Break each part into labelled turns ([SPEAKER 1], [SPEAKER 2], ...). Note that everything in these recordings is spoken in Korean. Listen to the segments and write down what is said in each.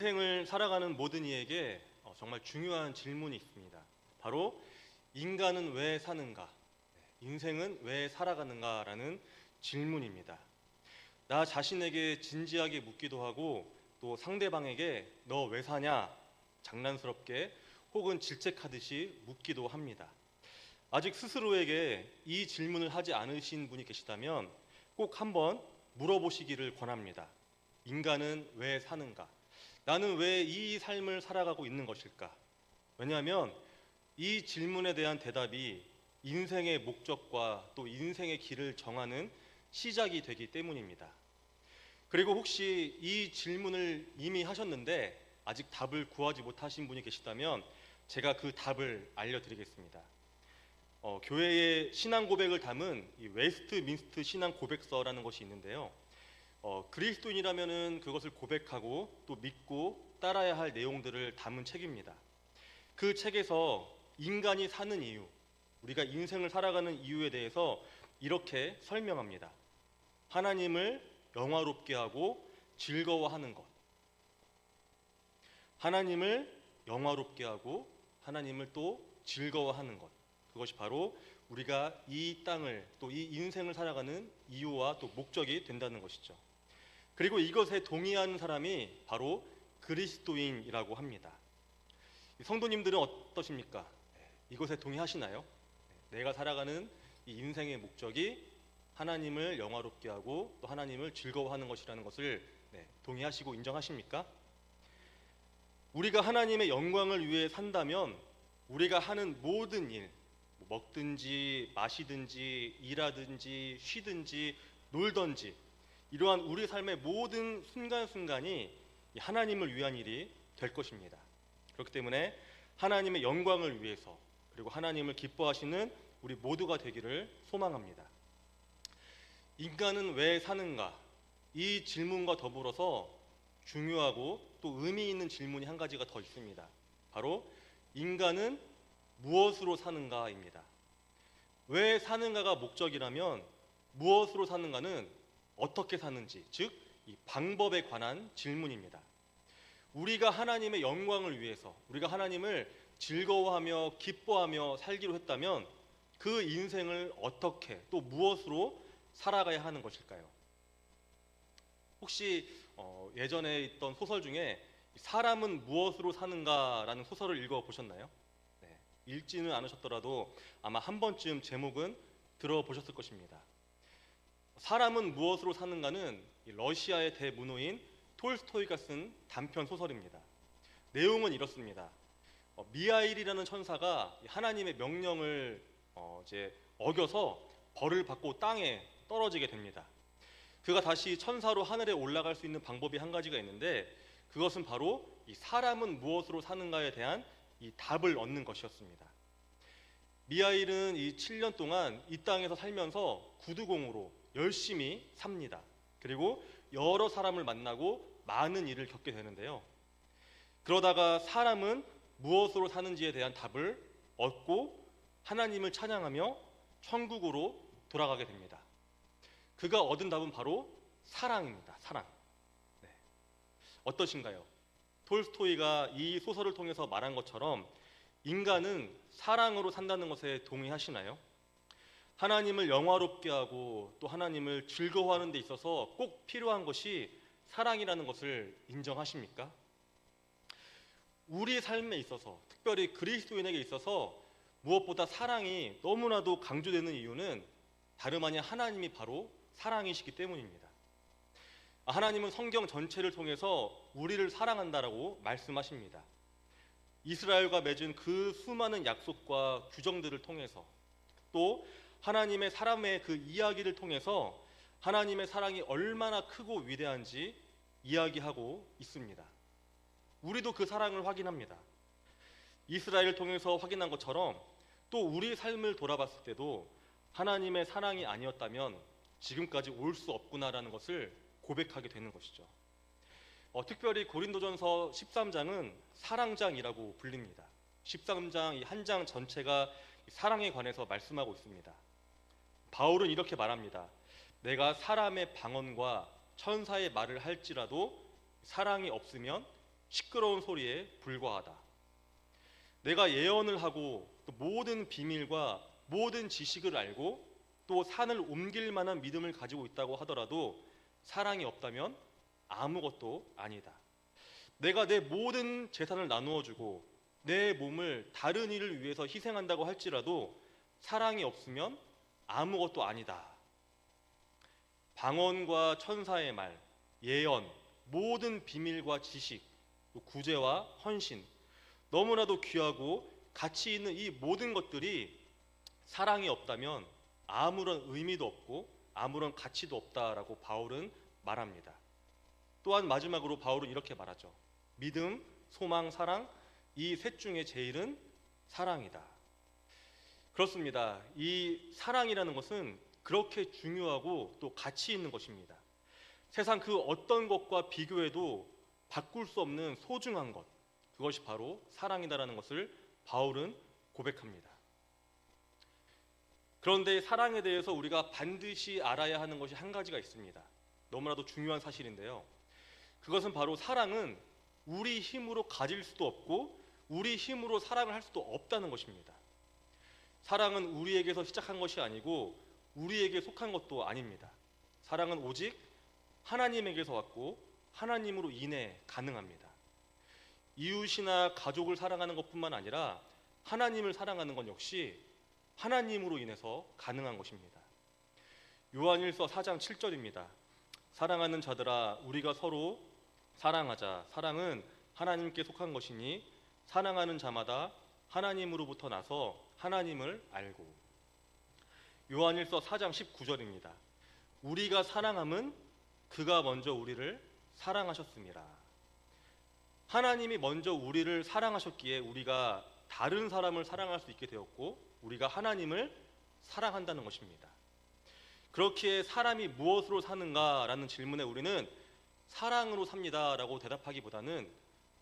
[SPEAKER 1] 인생을 살아가는 모든 이에게 정말 중요한 질문이 있습니다. 바로 인간은 왜 사는가? 인생은 왜 살아가는가라는 질문입니다. 나 자신에게 진지하게 묻기도 하고 또 상대방에게 너 왜 사냐? 장난스럽게 혹은 질책하듯이 묻기도 합니다. 아직 스스로에게 이 질문을 하지 않으신 분이 계시다면 꼭 한번 물어보시기를 권합니다. 인간은 왜 사는가? 나는 왜 이 삶을 살아가고 있는 것일까? 왜냐하면 이 질문에 대한 대답이 인생의 목적과 또 인생의 길을 정하는 시작이 되기 때문입니다. 그리고 혹시 이 질문을 이미 하셨는데 아직 답을 구하지 못하신 분이 계시다면 제가 그 답을 알려드리겠습니다. 교회의 신앙 고백을 담은 이 웨스트민스트 신앙 고백서라는 것이 있는데요. 그리스도인이라면은 그것을 고백하고 또 믿고 따라야 할 내용들을 담은 책입니다. 그 책에서 인간이 사는 이유, 우리가 인생을 살아가는 이유에 대해서 이렇게 설명합니다. 하나님을 영화롭게 하고 즐거워하는 것. 하나님을 영화롭게 하고 하나님을 또 즐거워하는 것. 그것이 바로 우리가 이 땅을 또 이 인생을 살아가는 이유와 또 목적이 된다는 것이죠. 그리고 이것에 동의하는 사람이 바로 그리스도인이라고 합니다. 성도님들은 어떠십니까? 이것에 동의하시나요? 내가 살아가는 이 인생의 목적이 하나님을 영화롭게 하고 또 하나님을 즐거워하는 것이라는 것을 동의하시고 인정하십니까? 우리가 하나님의 영광을 위해 산다면 우리가 하는 모든 일, 먹든지 마시든지 일하든지 쉬든지 놀든지 이러한 우리 삶의 모든 순간순간이 하나님을 위한 일이 될 것입니다. 그렇기 때문에 하나님의 영광을 위해서 그리고 하나님을 기뻐하시는 우리 모두가 되기를 소망합니다. 인간은 왜 사는가? 이 질문과 더불어서 중요하고 또 의미 있는 질문이 한 가지가 더 있습니다. 바로 인간은 무엇으로 사는가입니다. 왜 사는가가 목적이라면 무엇으로 사는가는 어떻게 사는지, 즉 이 방법에 관한 질문입니다. 우리가 하나님의 영광을 위해서 우리가 하나님을 즐거워하며 기뻐하며 살기로 했다면 그 인생을 어떻게 또 무엇으로 살아가야 하는 것일까요? 혹시 예전에 있던 소설 중에 사람은 무엇으로 사는가라는 소설을 읽어보셨나요? 읽지는 않으셨더라도 아마 한 번쯤 제목은 들어보셨을 것입니다. 사람은 무엇으로 사는가는 러시아의 대문호인 톨스토이가 쓴 단편 소설입니다. 내용은 이렇습니다. 미하일이라는 천사가 하나님의 명령을 어겨서 벌을 받고 땅에 떨어지게 됩니다. 그가 다시 천사로 하늘에 올라갈 수 있는 방법이 한 가지가 있는데 그것은 바로 이 사람은 무엇으로 사는가에 대한 이 답을 얻는 것이었습니다. 미하일은 이 7년 동안 이 땅에서 살면서 구두공으로 열심히 삽니다. 그리고 여러 사람을 만나고 많은 일을 겪게 되는데요. 그러다가 사람은 무엇으로 사는지에 대한 답을 얻고 하나님을 찬양하며 천국으로 돌아가게 됩니다. 그가 얻은 답은 바로 사랑입니다. 사랑. 어떠신가요? 톨스토이가 이 소설을 통해서 말한 것처럼 인간은 사랑으로 산다는 것에 동의하시나요? 하나님을 영화롭게 하고 또 하나님을 즐거워하는 데 있어서 꼭 필요한 것이 사랑이라는 것을 인정하십니까? 우리 삶에 있어서 특별히 그리스도인에게 있어서 무엇보다 사랑이 너무나도 강조되는 이유는 다름 아닌 하나님이 바로 사랑이시기 때문입니다. 하나님은 성경 전체를 통해서 우리를 사랑한다라고 말씀하십니다. 이스라엘과 맺은 그 수많은 약속과 규정들을 통해서 또 하나님의 사람의 그 이야기를 통해서 하나님의 사랑이 얼마나 크고 위대한지 이야기하고 있습니다. 우리도 그 사랑을 확인합니다. 이스라엘을 통해서 확인한 것처럼 또 우리 삶을 돌아봤을 때도 하나님의 사랑이 아니었다면 지금까지 올 수 없구나라는 것을 고백하게 되는 것이죠. 특별히 고린도전서 13장은 사랑장이라고 불립니다. 13장 이 한 장 전체가 사랑에 관해서 말씀하고 있습니다. 바울은 이렇게 말합니다. 내가 사람의 방언과 천사의 말을 할지라도 사랑이 없으면 시끄러운 소리에 불과하다. 내가 예언을 하고 또 모든 비밀과 모든 지식을 알고 또 산을 옮길 만한 믿음을 가지고 있다고 하더라도 사랑이 없다면 아무것도 아니다. 내가 내 모든 재산을 나누어 주고 내 몸을 다른 일을 위해서 희생한다고 할지라도 사랑이 없으면 아무것도 아니다. 방언과 천사의 말, 예언, 모든 비밀과 지식, 또 구제와 헌신, 너무나도 귀하고 가치 있는 이 모든 것들이 사랑이 없다면 아무런 의미도 없고 아무런 가치도 없다라고 바울은 말합니다. 또한 마지막으로 바울은 이렇게 말하죠. 믿음, 소망, 사랑, 이 셋 중에 제일은 사랑이다. 그렇습니다. 이 사랑이라는 것은 그렇게 중요하고 또 가치 있는 것입니다. 세상 그 어떤 것과 비교해도 바꿀 수 없는 소중한 것, 그것이 바로 사랑이다라는 것을 바울은 고백합니다. 그런데 사랑에 대해서 우리가 반드시 알아야 하는 것이 한 가지가 있습니다. 너무나도 중요한 사실인데요. 그것은 바로 사랑은 우리 힘으로 가질 수도 없고 우리 힘으로 사랑을 할 수도 없다는 것입니다. 사랑은 우리에게서 시작한 것이 아니고 우리에게 속한 것도 아닙니다. 사랑은 오직 하나님에게서 왔고 하나님으로 인해 가능합니다. 이웃이나 가족을 사랑하는 것뿐만 아니라 하나님을 사랑하는 건 역시 하나님으로 인해서 가능한 것입니다. 요한일서 4장 7절입니다. 사랑하는 자들아 우리가 서로 사랑하자. 사랑은 하나님께 속한 것이니 사랑하는 자마다 하나님으로부터 나서 하나님을 알고. 요한일서 4장 19절입니다. 우리가 사랑함은 그가 먼저 우리를 사랑하셨습니다. 하나님이 먼저 우리를 사랑하셨기에 우리가 다른 사람을 사랑할 수 있게 되었고 우리가 하나님을 사랑한다는 것입니다. 그렇기에 사람이 무엇으로 사는가라는 질문에 우리는 사랑으로 삽니다라고 대답하기보다는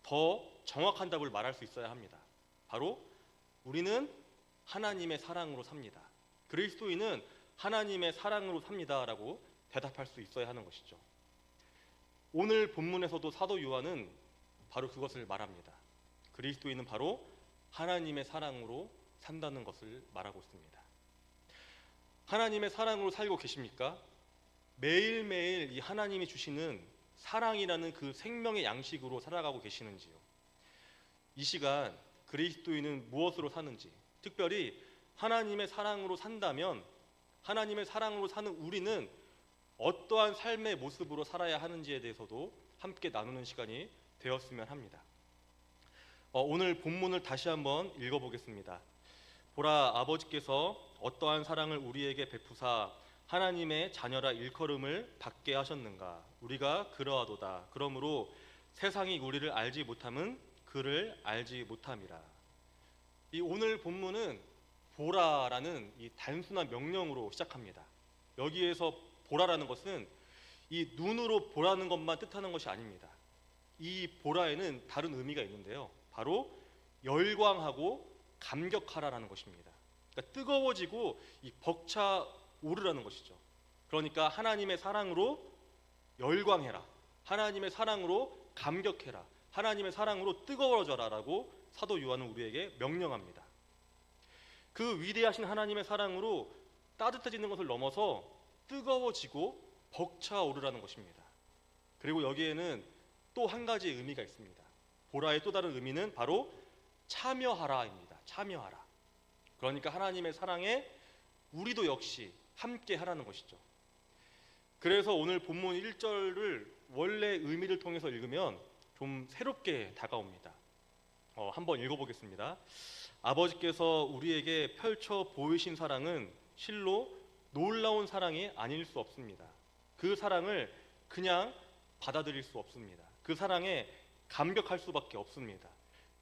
[SPEAKER 1] 더 정확한 답을 말할 수 있어야 합니다. 바로 우리는 하나님의 사랑으로 삽니다. 그리스도인은 하나님의 사랑으로 삽니다라고 대답할 수 있어야 하는 것이죠. 오늘 본문에서도 사도 요한은 바로 그것을 말합니다. 그리스도인은 바로 하나님의 사랑으로 산다는 것을 말하고 있습니다. 하나님의 사랑으로 살고 계십니까? 매일매일 이 하나님이 주시는 사랑이라는 그 생명의 양식으로 살아가고 계시는지요? 이 시간 그리스도인은 무엇으로 사는지, 특별히 하나님의 사랑으로 산다면 하나님의 사랑으로 사는 우리는 어떠한 삶의 모습으로 살아야 하는지에 대해서도 함께 나누는 시간이 되었으면 합니다. 오늘 본문을 다시 한번 읽어보겠습니다. 보라, 아버지께서 어떠한 사랑을 우리에게 베푸사 하나님의 자녀라 일컬음을 받게 하셨는가. 우리가 그러하도다. 그러므로 세상이 우리를 알지 못함은 그를 알지 못함이라. 이 오늘 본문은 보라라는 이 단순한 명령으로 시작합니다. 여기에서 보라라는 것은 이 눈으로 보라는 것만 뜻하는 것이 아닙니다. 이 보라에는 다른 의미가 있는데요. 바로 열광하고 감격하라라는 것입니다. 그러니까 뜨거워지고 이 벅차 오르라는 것이죠. 그러니까 하나님의 사랑으로 열광해라. 하나님의 사랑으로 감격해라. 하나님의 사랑으로 뜨거워져라라고 사도 요한은 우리에게 명령합니다. 그 위대하신 하나님의 사랑으로 따뜻해지는 것을 넘어서 뜨거워지고 벅차오르라는 것입니다. 그리고 여기에는 또 한 가지 의미가 있습니다. 보라의 또 다른 의미는 바로 참여하라입니다. 참여하라. 그러니까 하나님의 사랑에 우리도 역시 함께 하라는 것이죠. 그래서 오늘 본문 1절을 원래 의미를 통해서 읽으면 좀 새롭게 다가옵니다. 한번 읽어보겠습니다. 아버지께서 우리에게 펼쳐 보이신 사랑은 실로 놀라운 사랑이 아닐 수 없습니다. 그 사랑을 그냥 받아들일 수 없습니다. 그 사랑에 감격할 수밖에 없습니다.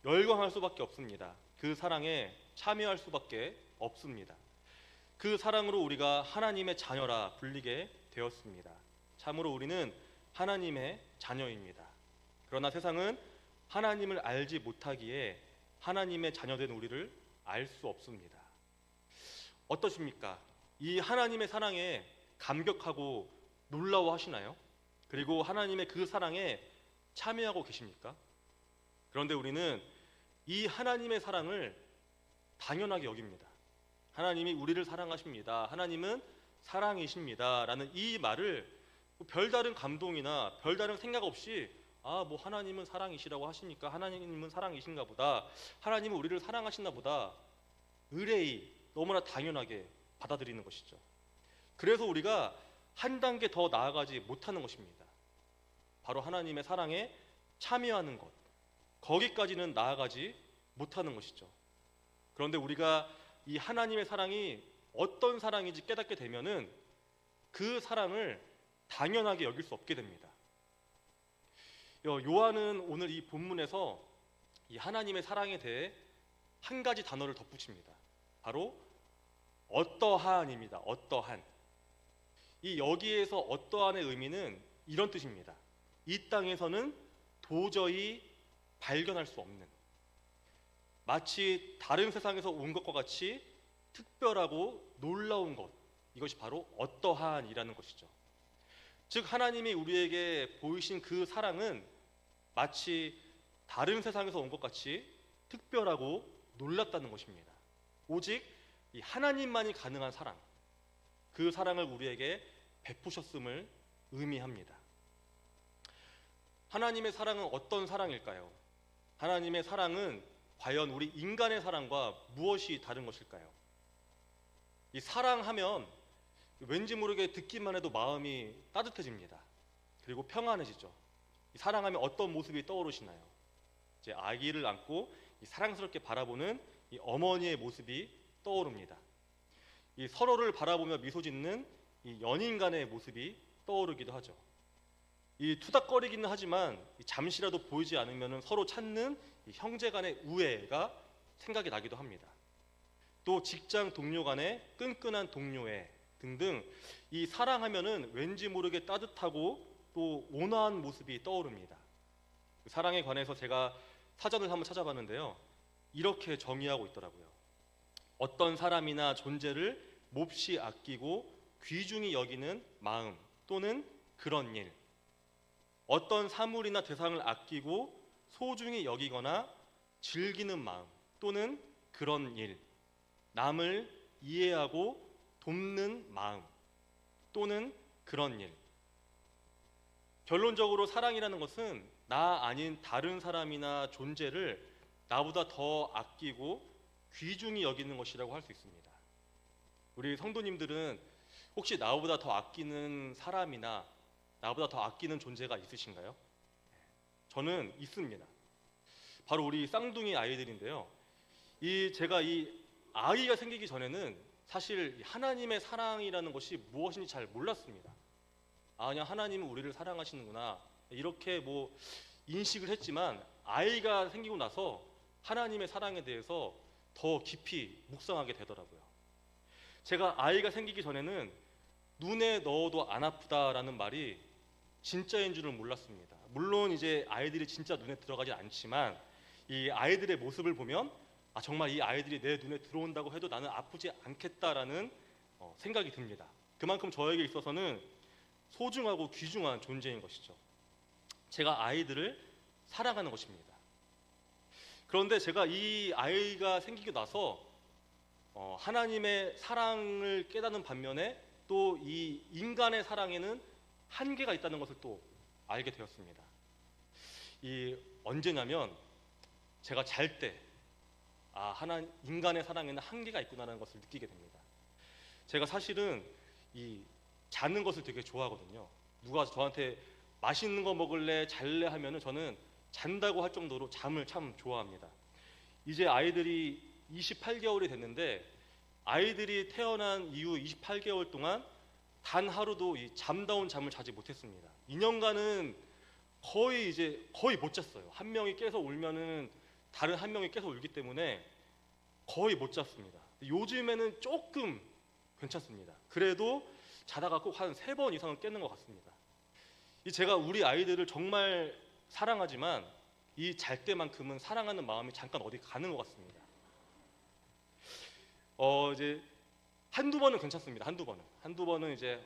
[SPEAKER 1] 열광할 수밖에 없습니다. 그 사랑에 참여할 수밖에 없습니다. 그 사랑으로 우리가 하나님의 자녀라 불리게 되었습니다. 참으로 우리는 하나님의 자녀입니다. 그러나 세상은 하나님을 알지 못하기에 하나님의 자녀된 우리를 알 수 없습니다. 어떠십니까? 이 하나님의 사랑에 감격하고 놀라워하시나요? 그리고 하나님의 그 사랑에 참여하고 계십니까? 그런데 우리는 이 하나님의 사랑을 당연하게 여깁니다. 하나님이 우리를 사랑하십니다. 하나님은 사랑이십니다. 라는 이 말을 뭐 별다른 감동이나 별다른 생각 없이 뭐 하나님은 사랑이시라고 하시니까 하나님은 사랑이신가 보다. 하나님은 우리를 사랑하시나 보다. 의뢰이 너무나 당연하게 받아들이는 것이죠. 그래서 우리가 한 단계 더 나아가지 못하는 것입니다. 바로 하나님의 사랑에 참여하는 것. 거기까지는 나아가지 못하는 것이죠. 그런데 우리가 이 하나님의 사랑이 어떤 사랑인지 깨닫게 되면은 그 사랑을 당연하게 여길 수 없게 됩니다. 요한은 오늘 이 본문에서 이 하나님의 사랑에 대해 한 가지 단어를 덧붙입니다. 바로 어떠한입니다. 어떠한. 이 여기에서 어떠한의 의미는 이런 뜻입니다. 이 땅에서는 도저히 발견할 수 없는, 마치 다른 세상에서 온 것과 같이 특별하고 놀라운 것, 이것이 바로 어떠한이라는 것이죠. 즉 하나님이 우리에게 보이신 그 사랑은 마치 다른 세상에서 온 것 같이 특별하고 놀랍다는 것입니다. 오직 이 하나님만이 가능한 사랑, 그 사랑을 우리에게 베푸셨음을 의미합니다. 하나님의 사랑은 어떤 사랑일까요? 하나님의 사랑은 과연 우리 인간의 사랑과 무엇이 다른 것일까요? 이 사랑하면 왠지 모르게 듣기만 해도 마음이 따뜻해집니다. 그리고 평안해지죠. 이 사랑하면 어떤 모습이 떠오르시나요? 이제 아기를 안고 이 사랑스럽게 바라보는 이 어머니의 모습이 떠오릅니다. 이 서로를 바라보며 미소 짓는 이 연인 간의 모습이 떠오르기도 하죠. 이 투닥거리기는 하지만 잠시라도 보이지 않으면 서로 찾는 이 형제 간의 우애가 생각이 나기도 합니다. 또 직장 동료 간의 끈끈한 동료애 등등, 이 사랑하면은 왠지 모르게 따뜻하고 또 온화한 모습이 떠오릅니다. 사랑에 관해서 제가 사전을 한번 찾아봤는데요, 이렇게 정의하고 있더라고요. 어떤 사람이나 존재를 몹시 아끼고 귀중히 여기는 마음 또는 그런 일, 어떤 사물이나 대상을 아끼고 소중히 여기거나 즐기는 마음 또는 그런 일, 남을 이해하고 돕는 마음 또는 그런 일. 결론적으로 사랑이라는 것은 나 아닌 다른 사람이나 존재를 나보다 더 아끼고 귀중히 여기는 것이라고 할 수 있습니다. 우리 성도님들은 혹시 나보다 더 아끼는 사람이나 나보다 더 아끼는 존재가 있으신가요? 저는 있습니다. 바로 우리 쌍둥이 아이들인데요. 제가 이 아이가 생기기 전에는 사실 하나님의 사랑이라는 것이 무엇인지 잘 몰랐습니다. 그냥 하나님은 우리를 사랑하시는구나 이렇게 인식을 했지만, 아이가 생기고 나서 하나님의 사랑에 대해서 더 깊이 묵상하게 되더라고요. 제가 아이가 생기기 전에는 눈에 넣어도 안 아프다라는 말이 진짜인 줄은 몰랐습니다. 물론 이제 아이들이 진짜 눈에 들어가지 않지만 이 아이들의 모습을 보면 정말 이 아이들이 내 눈에 들어온다고 해도 나는 아프지 않겠다라는 생각이 듭니다. 그만큼 저에게 있어서는 소중하고 귀중한 존재인 것이죠. 제가 아이들을 사랑하는 것입니다. 그런데 제가 이 아이가 생기고 나서 하나님의 사랑을 깨닫는 반면에 또 이 인간의 사랑에는 한계가 있다는 것을 또 알게 되었습니다. 언제냐면 제가 잘 때 인간의 사랑에는 한계가 있구나라는 것을 느끼게 됩니다. 제가 사실은 자는 것을 되게 좋아하거든요. 누가 저한테 맛있는 거 먹을래, 잘래 하면은 저는 잔다고 할 정도로 잠을 참 좋아합니다. 이제 아이들이 28개월이 됐는데 아이들이 태어난 이후 28개월 동안 단 하루도 이 잠다운 잠을 자지 못했습니다. 2년간은 거의 못 잤어요. 한 명이 깨서 울면은 다른 한 명이 깨서 울기 때문에 거의 못 잤습니다. 요즘에는 조금 괜찮습니다. 그래도 자다가 꼭 한 3번 이상은 깨는 것 같습니다. 제가 우리 아이들을 정말 사랑하지만 이 잘 때만큼은 사랑하는 마음이 잠깐 어디 가는 것 같습니다. 이제 한두 번은 괜찮습니다. 한두 번은 이제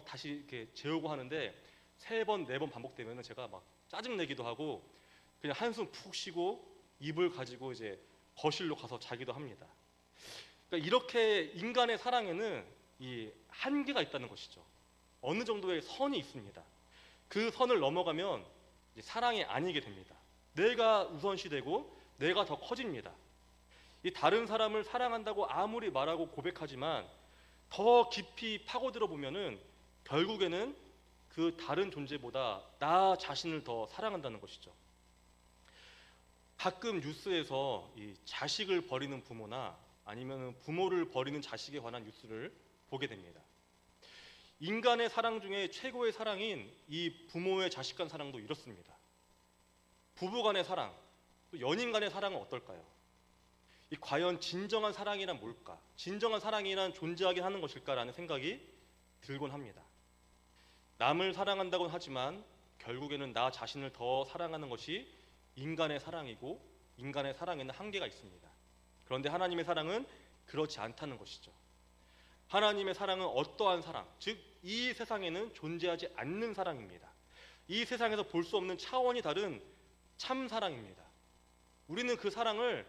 [SPEAKER 1] 다시 이렇게 재우고 하는데 3번, 4번 반복되면은 제가 막 짜증 내기도 하고 그냥 한숨 푹 쉬고 이불 가지고 이제 거실로 가서 자기도 합니다. 그러니까 이렇게 인간의 사랑에는 이 한계가 있다는 것이죠. 어느 정도의 선이 있습니다. 그 선을 넘어가면 이제 사랑이 아니게 됩니다. 내가 우선시되고 내가 더 커집니다. 이 다른 사람을 사랑한다고 아무리 말하고 고백하지만 더 깊이 파고들어 보면은 결국에는 그 다른 존재보다 나 자신을 더 사랑한다는 것이죠. 가끔 뉴스에서 이 자식을 버리는 부모나 아니면 부모를 버리는 자식에 관한 뉴스를 보게 됩니다. 인간의 사랑 중에 최고의 사랑인 이 부모의 자식 간 사랑도 이렇습니다. 부부 간의 사랑, 또 연인 간의 사랑은 어떨까요? 이 과연 진정한 사랑이란 뭘까? 진정한 사랑이란 존재하긴 하는 것일까라는 생각이 들곤 합니다. 남을 사랑한다고는 하지만 결국에는 나 자신을 더 사랑하는 것이 인간의 사랑이고 인간의 사랑에는 한계가 있습니다. 그런데 하나님의 사랑은 그렇지 않다는 것이죠. 하나님의 사랑은 어떠한 사랑, 즉 이 세상에는 존재하지 않는 사랑입니다. 이 세상에서 볼 수 없는 차원이 다른 참 사랑입니다. 우리는 그 사랑을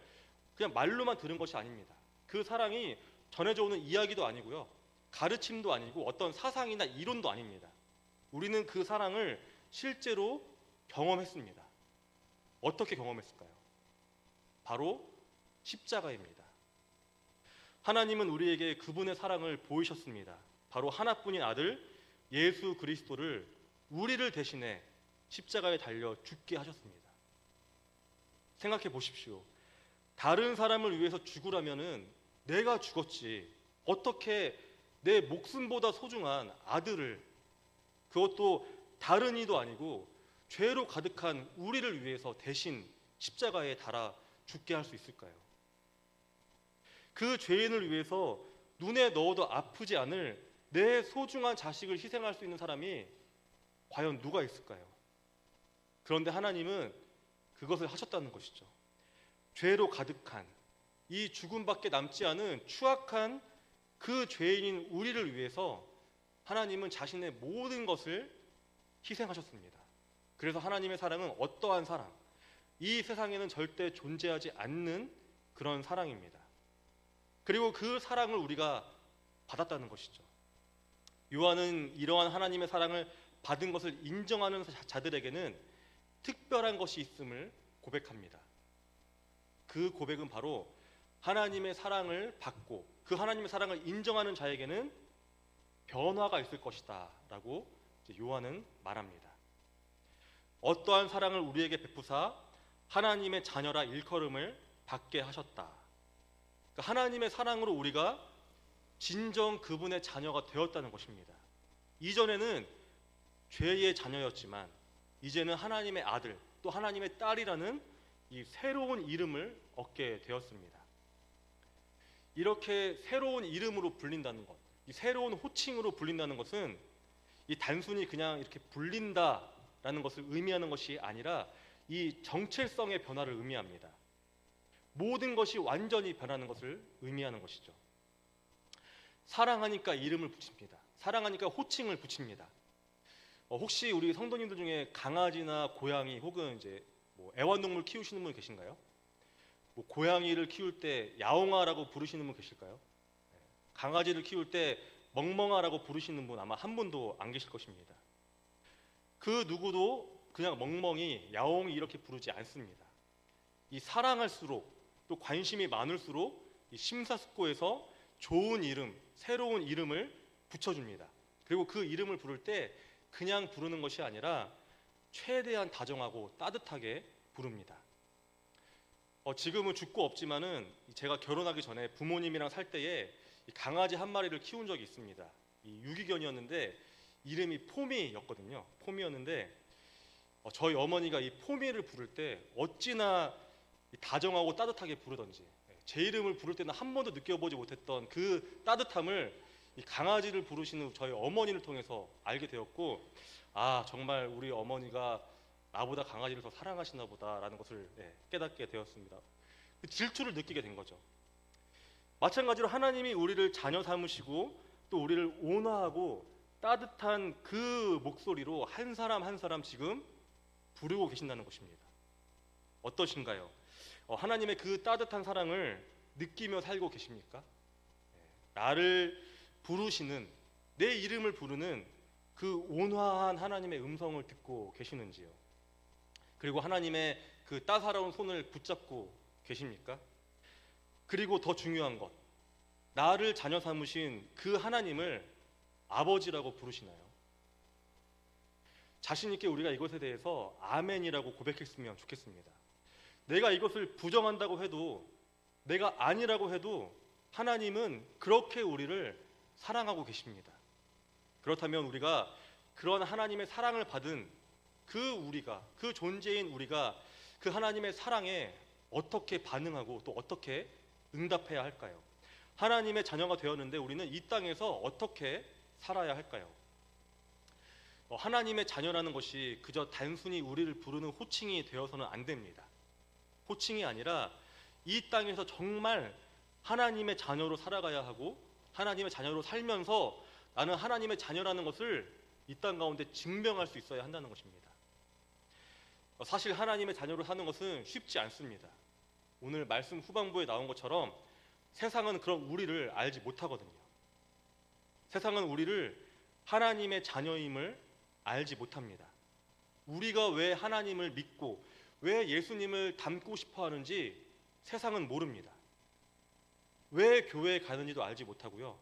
[SPEAKER 1] 그냥 말로만 들은 것이 아닙니다. 그 사랑이 전해져 오는 이야기도 아니고요, 가르침도 아니고 어떤 사상이나 이론도 아닙니다. 우리는 그 사랑을 실제로 경험했습니다. 어떻게 경험했을까요? 바로 십자가입니다. 하나님은 우리에게 그분의 사랑을 보이셨습니다. 바로 하나뿐인 아들 예수 그리스도를 우리를 대신해 십자가에 달려 죽게 하셨습니다. 생각해 보십시오. 다른 사람을 위해서 죽으라면은 내가 죽었지, 어떻게 내 목숨보다 소중한 아들을, 그것도 다른 이도 아니고 죄로 가득한 우리를 위해서 대신 십자가에 달아 죽게 할 수 있을까요? 그 죄인을 위해서 눈에 넣어도 아프지 않을 내 소중한 자식을 희생할 수 있는 사람이 과연 누가 있을까요? 그런데 하나님은 그것을 하셨다는 것이죠. 죄로 가득한 이 죽음밖에 남지 않은 추악한 그 죄인인 우리를 위해서 하나님은 자신의 모든 것을 희생하셨습니다. 그래서 하나님의 사랑은 어떠한 사랑, 이 세상에는 절대 존재하지 않는 그런 사랑입니다. 그리고 그 사랑을 우리가 받았다는 것이죠. 요한은 이러한 하나님의 사랑을 받은 것을 인정하는 자들에게는 특별한 것이 있음을 고백합니다. 그 고백은 바로 하나님의 사랑을 받고 그 하나님의 사랑을 인정하는 자에게는 변화가 있을 것이다 라고 요한은 말합니다. 어떠한 사랑을 우리에게 베푸사 하나님의 자녀라 일컬음을 받게 하셨다. 그러니까 하나님의 사랑으로 우리가 진정 그분의 자녀가 되었다는 것입니다. 이전에는 죄의 자녀였지만 이제는 하나님의 아들 또 하나님의 딸이라는 이 새로운 이름을 얻게 되었습니다. 이렇게 새로운 이름으로 불린다는 것, 이 새로운 호칭으로 불린다는 것은 이 단순히 그냥 이렇게 불린다라는 것을 의미하는 것이 아니라 이 정체성의 변화를 의미합니다. 모든 것이 완전히 변하는 것을 의미하는 것이죠. 사랑하니까 이름을 붙입니다. 사랑하니까 호칭을 붙입니다. 혹시 우리 성도님들 중에 강아지나 고양이 혹은 이제 뭐 애완동물 키우시는 분 계신가요? 뭐 고양이를 키울 때 야옹아라고 부르시는 분 계실까요? 강아지를 키울 때 멍멍아라고 부르시는 분 아마 한 분도 안 계실 것입니다. 그 누구도 그냥 멍멍이, 야옹이 이렇게 부르지 않습니다. 이 사랑할수록 또 관심이 많을수록 이 심사숙고해서 좋은 이름, 새로운 이름을 붙여줍니다. 그리고 그 이름을 부를 때 그냥 부르는 것이 아니라 최대한 다정하고 따뜻하게 부릅니다. 지금은 죽고 없지만은 제가 결혼하기 전에 부모님이랑 살 때에 강아지 한 마리를 키운 적이 있습니다. 이 유기견이었는데 이름이 포미였거든요. 포미였는데 저희 어머니가 이 포미를 부를 때 어찌나 다정하고 따뜻하게 부르던지, 제 이름을 부를 때는 한 번도 느껴보지 못했던 그 따뜻함을 이 강아지를 부르시는 저희 어머니를 통해서 알게 되었고, 아 정말 우리 어머니가 나보다 강아지를 더 사랑하시나 보다라는 것을 깨닫게 되었습니다. 그 질투를 느끼게 된 거죠. 마찬가지로 하나님이 우리를 자녀 삼으시고 또 우리를 온화하고 따뜻한 그 목소리로 한 사람 한 사람 지금 부르고 계신다는 것입니다. 어떠신가요? 하나님의 그 따뜻한 사랑을 느끼며 살고 계십니까? 나를 부르시는, 내 이름을 부르는 그 온화한 하나님의 음성을 듣고 계시는지요? 그리고 하나님의 그 따사로운 손을 붙잡고 계십니까? 그리고 더 중요한 것, 나를 자녀 삼으신 그 하나님을 아버지라고 부르시나요? 자신 있게 우리가 이것에 대해서 아멘이라고 고백했으면 좋겠습니다. 내가 이것을 부정한다고 해도, 내가 아니라고 해도 하나님은 그렇게 우리를 사랑하고 계십니다. 그렇다면 우리가 그런 하나님의 사랑을 받은 그 우리가, 그 존재인 우리가 그 하나님의 사랑에 어떻게 반응하고 또 어떻게 응답해야 할까요? 하나님의 자녀가 되었는데 우리는 이 땅에서 어떻게 살아야 할까요? 하나님의 자녀라는 것이 그저 단순히 우리를 부르는 호칭이 되어서는 안 됩니다. 호칭이 아니라 이 땅에서 정말 하나님의 자녀로 살아가야 하고, 하나님의 자녀로 살면서 나는 하나님의 자녀라는 것을 이 땅 가운데 증명할 수 있어야 한다는 것입니다. 사실 하나님의 자녀로 사는 것은 쉽지 않습니다. 오늘 말씀 후반부에 나온 것처럼 세상은 그런 우리를 알지 못하거든요. 세상은 우리를 하나님의 자녀임을 알지 못합니다. 우리가 왜 하나님을 믿고 왜 예수님을 닮고 싶어 하는지 세상은 모릅니다. 왜 교회에 가는지도 알지 못하고요.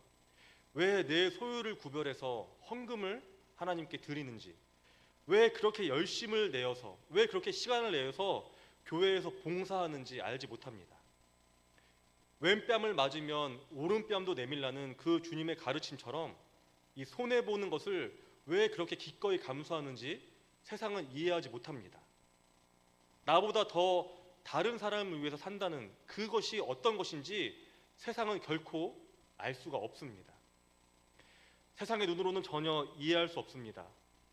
[SPEAKER 1] 왜 내 소유를 구별해서 헌금을 하나님께 드리는지, 왜 그렇게 열심을 내어서, 왜 그렇게 시간을 내어서 교회에서 봉사하는지 알지 못합니다. 왼뺨을 맞으면 오른뺨도 내밀라는 그 주님의 가르침처럼 이 손해보는 것을 왜 그렇게 기꺼이 감수하는지 세상은 이해하지 못합니다. 나보다 더 다른 사람을 위해서 산다는 그것이 어떤 것인지 세상은 결코 알 수가 없습니다. 세상의 눈으로는 전혀 이해할 수 없습니다.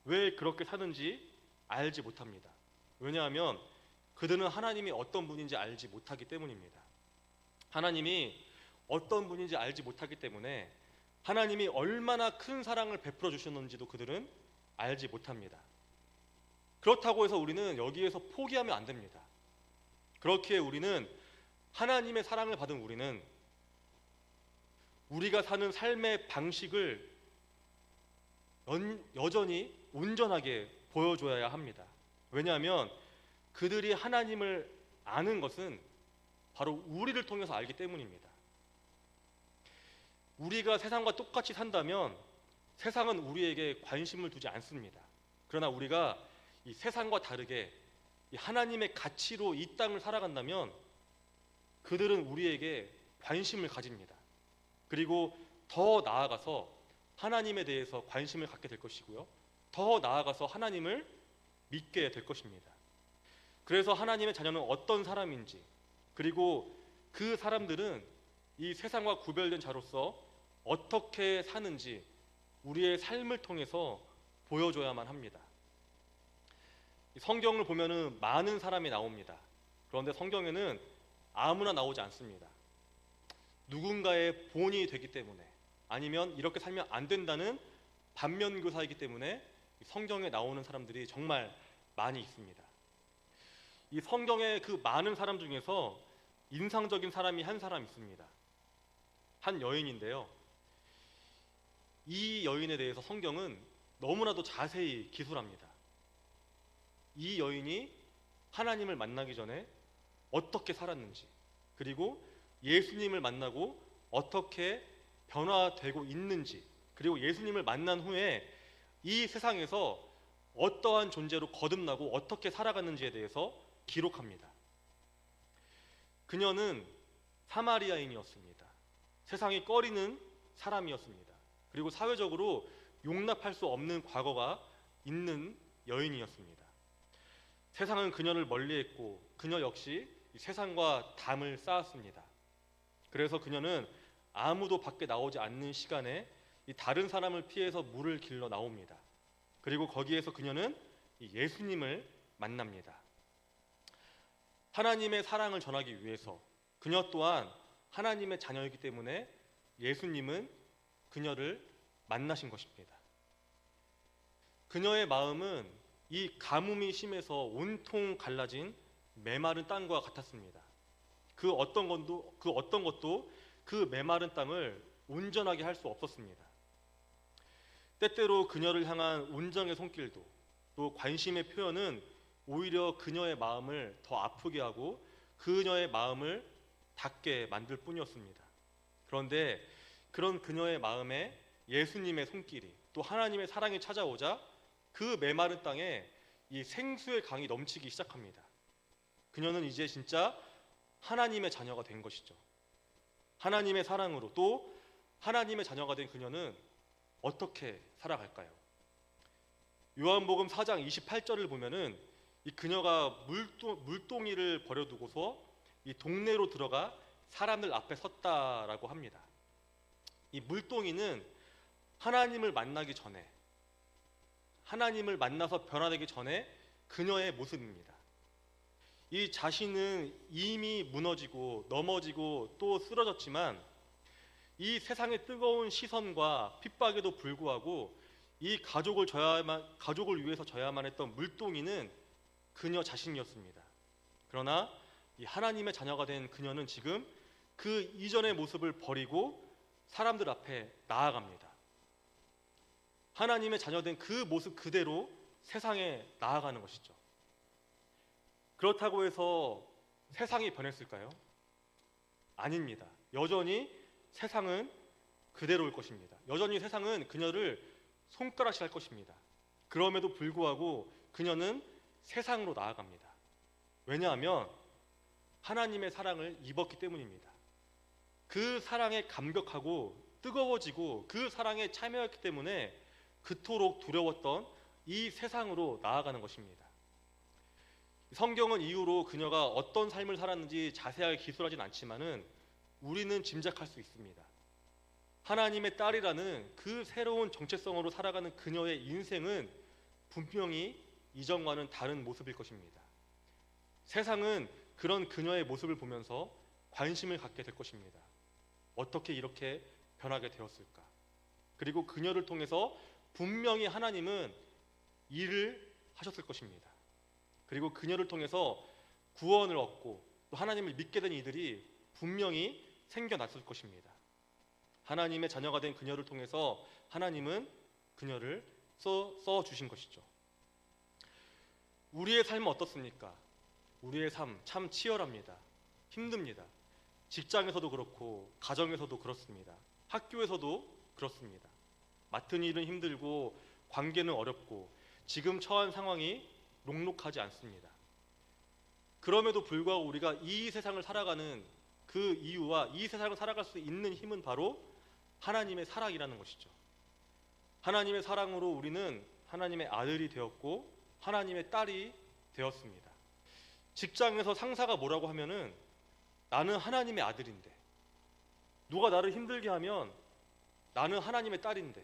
[SPEAKER 1] 왜 그렇게 사는지 알지 못합니다. 왜냐하면 그들은 하나님이 어떤 분인지 알지 못하기 때문입니다. 하나님이 어떤 분인지 알지 못하기 때문에 하나님이 얼마나 큰 사랑을 베풀어 주셨는지도 그들은 알지 못합니다. 그렇다고 해서 우리는 여기에서 포기하면 안 됩니다. 그렇기에 우리는 하나님의 사랑을 받은 우리는 우리가 사는 삶의 방식을 여전히 온전하게 보여줘야 합니다. 왜냐하면 그들이 하나님을 아는 것은 바로 우리를 통해서 알기 때문입니다. 우리가 세상과 똑같이 산다면 세상은 우리에게 관심을 두지 않습니다. 그러나 우리가 이 세상과 다르게 이 하나님의 가치로 이 땅을 살아간다면 그들은 우리에게 관심을 가집니다. 그리고 더 나아가서 하나님에 대해서 관심을 갖게 될 것이고요. 더 나아가서 하나님을 믿게 될 것입니다. 그래서 하나님의 자녀는 어떤 사람인지, 그리고 그 사람들은 이 세상과 구별된 자로서 어떻게 사는지 우리의 삶을 통해서 보여줘야만 합니다. 성경을 보면은 많은 사람이 나옵니다. 그런데 성경에는 아무나 나오지 않습니다. 누군가의 본이 되기 때문에, 아니면 이렇게 살면 안 된다는 반면교사이기 때문에 성경에 나오는 사람들이 정말 많이 있습니다. 이 성경의 그 많은 사람 중에서 인상적인 사람이 한 사람 있습니다. 한 여인인데요. 이 여인에 대해서 성경은 너무나도 자세히 기술합니다. 이 여인이 하나님을 만나기 전에 어떻게 살았는지, 그리고 예수님을 만나고 어떻게 변화되고 있는지, 그리고 예수님을 만난 후에 이 세상에서 어떠한 존재로 거듭나고 어떻게 살아갔는지에 대해서 기록합니다. 그녀는 사마리아인이었습니다. 세상이 꺼리는 사람이었습니다. 그리고 사회적으로 용납할 수 없는 과거가 있는 여인이었습니다. 세상은 그녀를 멀리했고 그녀 역시 세상과 담을 쌓았습니다. 그래서 그녀는 아무도 밖에 나오지 않는 시간에 이 다른 사람을 피해서 물을 길러 나옵니다. 그리고 거기에서 그녀는 예수님을 만납니다. 하나님의 사랑을 전하기 위해서 그녀 또한 하나님의 자녀이기 때문에 예수님은 그녀를 만나신 것입니다. 그녀의 마음은 이 가뭄이 심해서 온통 갈라진 메마른 땅과 같았습니다. 그 어떤 것도 그 메마른 땅을 온전하게 할 수 없었습니다. 때때로 그녀를 향한 온정의 손길도 또 관심의 표현은 오히려 그녀의 마음을 더 아프게 하고 그녀의 마음을 닫게 만들 뿐이었습니다. 그런데 그런 그녀의 마음에 예수님의 손길이 또 하나님의 사랑이 찾아오자 그 메마른 땅에 이 생수의 강이 넘치기 시작합니다. 그녀는 이제 진짜 하나님의 자녀가 된 것이죠. 하나님의 사랑으로 또 하나님의 자녀가 된 그녀는 어떻게 살아갈까요? 요한복음 4장 28절을 보면은 이 그녀가 물동이를 버려두고서 이 동네로 들어가 사람들 앞에 섰다라고 합니다. 이 물동이는 하나님을 만나기 전에, 하나님을 만나서 변화되기 전에 그녀의 모습입니다. 이 자신은 이미 무너지고 넘어지고 또 쓰러졌지만 이 세상의 뜨거운 시선과 핍박에도 불구하고 이 가족을 위해서 져야만 했던 물동이는 그녀 자신이었습니다. 그러나 이 하나님의 자녀가 된 그녀는 지금 그 이전의 모습을 버리고 사람들 앞에 나아갑니다. 하나님의 자녀된 그 모습 그대로 세상에 나아가는 것이죠. 그렇다고 해서 세상이 변했을까요? 아닙니다. 여전히 세상은 그대로일 것입니다. 여전히 세상은 그녀를 손가락질할 것입니다. 그럼에도 불구하고 그녀는 세상으로 나아갑니다. 왜냐하면 하나님의 사랑을 입었기 때문입니다. 그 사랑에 감격하고 뜨거워지고 그 사랑에 참여했기 때문에 그토록 두려웠던 이 세상으로 나아가는 것입니다. 성경은 이후로 그녀가 어떤 삶을 살았는지 자세하게 기술하진 않지만은 우리는 짐작할 수 있습니다. 하나님의 딸이라는 그 새로운 정체성으로 살아가는 그녀의 인생은 분명히 이전과는 다른 모습일 것입니다. 세상은 그런 그녀의 모습을 보면서 관심을 갖게 될 것입니다. 어떻게 이렇게 변하게 되었을까? 그리고 그녀를 통해서 분명히 하나님은 일을 하셨을 것입니다. 그리고 그녀를 통해서 구원을 얻고 또 하나님을 믿게 된 이들이 분명히 생겨났을 것입니다. 하나님의 자녀가 된 그녀를 통해서 하나님은 그녀를 써 주신 것이죠. 우리의 삶은 어떻습니까? 우리의 삶 참 치열합니다. 힘듭니다. 직장에서도 그렇고 가정에서도 그렇습니다. 학교에서도 그렇습니다. 맡은 일은 힘들고 관계는 어렵고 지금 처한 상황이 녹록하지 않습니다. 그럼에도 불구하고 우리가 이 세상을 살아가는 그 이유와 이 세상을 살아갈 수 있는 힘은 바로 하나님의 사랑이라는 것이죠. 하나님의 사랑으로 우리는 하나님의 아들이 되었고 하나님의 딸이 되었습니다. 직장에서 상사가 뭐라고 하면은 나는 하나님의 아들인데, 누가 나를 힘들게 하면 나는 하나님의 딸인데,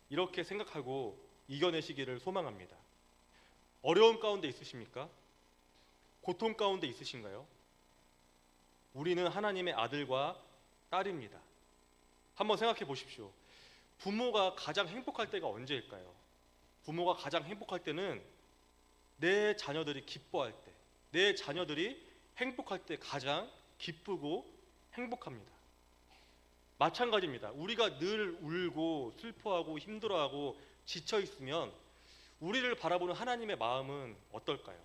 [SPEAKER 1] 이렇게 생각하고 이겨내시기를 소망합니다. 어려움 가운데 있으십니까? 고통 가운데 있으신가요? 우리는 하나님의 아들과 딸입니다. 한번 생각해 보십시오. 부모가 가장 행복할 때가 언제일까요? 부모가 가장 행복할 때는 내 자녀들이 기뻐할 때, 내 자녀들이 행복할 때 가장 기쁘고 행복합니다. 마찬가지입니다. 우리가 늘 울고 슬퍼하고 힘들어하고 지쳐 있으면 우리를 바라보는 하나님의 마음은 어떨까요?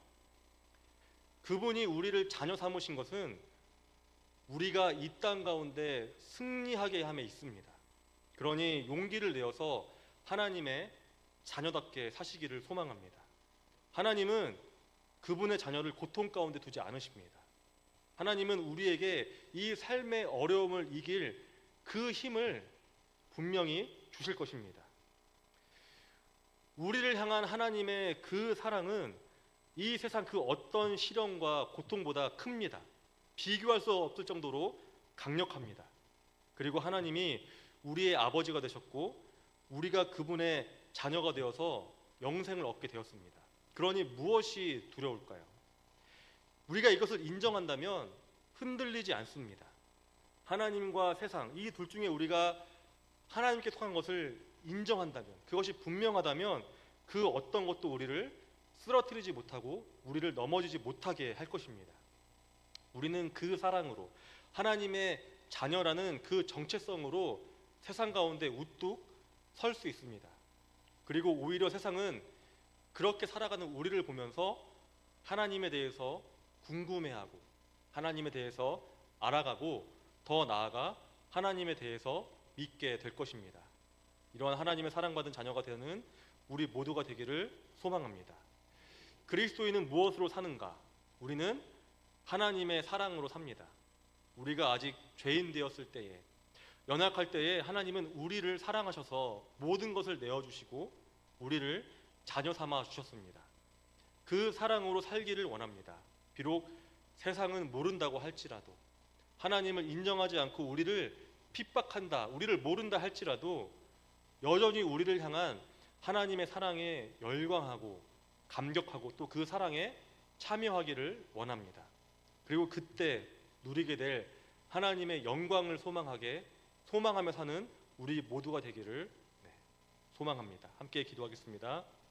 [SPEAKER 1] 그분이 우리를 자녀 삼으신 것은 우리가 이 땅 가운데 승리하게 함에 있습니다. 그러니 용기를 내어서 하나님의 자녀답게 사시기를 소망합니다. 하나님은 그분의 자녀를 고통 가운데 두지 않으십니다. 하나님은 우리에게 이 삶의 어려움을 이길 그 힘을 분명히 주실 것입니다. 우리를 향한 하나님의 그 사랑은 이 세상 그 어떤 시련과 고통보다 큽니다. 비교할 수 없을 정도로 강력합니다. 그리고 하나님이 우리의 아버지가 되셨고 우리가 그분의 자녀가 되어서 영생을 얻게 되었습니다. 그러니 무엇이 두려울까요? 우리가 이것을 인정한다면 흔들리지 않습니다. 하나님과 세상 이 둘 중에 우리가 하나님께 속한 것을 인정한다면, 그것이 분명하다면 그 어떤 것도 우리를 쓰러뜨리지 못하고 우리를 넘어지지 못하게 할 것입니다. 우리는 그 사랑으로 하나님의 자녀라는 그 정체성으로 세상 가운데 우뚝 설 수 있습니다. 그리고 오히려 세상은 그렇게 살아가는 우리를 보면서 하나님에 대해서 궁금해하고 하나님에 대해서 알아가고 더 나아가 하나님에 대해서 믿게 될 것입니다. 이러한 하나님의 사랑받은 자녀가 되는 우리 모두가 되기를 소망합니다. 그리스도인은 무엇으로 사는가? 우리는 하나님의 사랑으로 삽니다. 우리가 아직 죄인 되었을 때에, 연약할 때에 하나님은 우리를 사랑하셔서 모든 것을 내어주시고 우리를 자녀 삼아 주셨습니다. 그 사랑으로 살기를 원합니다. 비록 세상은 모른다고 할지라도, 하나님을 인정하지 않고 우리를 핍박한다, 우리를 모른다 할지라도 여전히 우리를 향한 하나님의 사랑에 열광하고 감격하고 또 그 사랑에 참여하기를 원합니다. 그리고 그때 누리게 될 하나님의 영광을 소망하며 사는 우리 모두가 되기를 소망합니다. 함께 기도하겠습니다.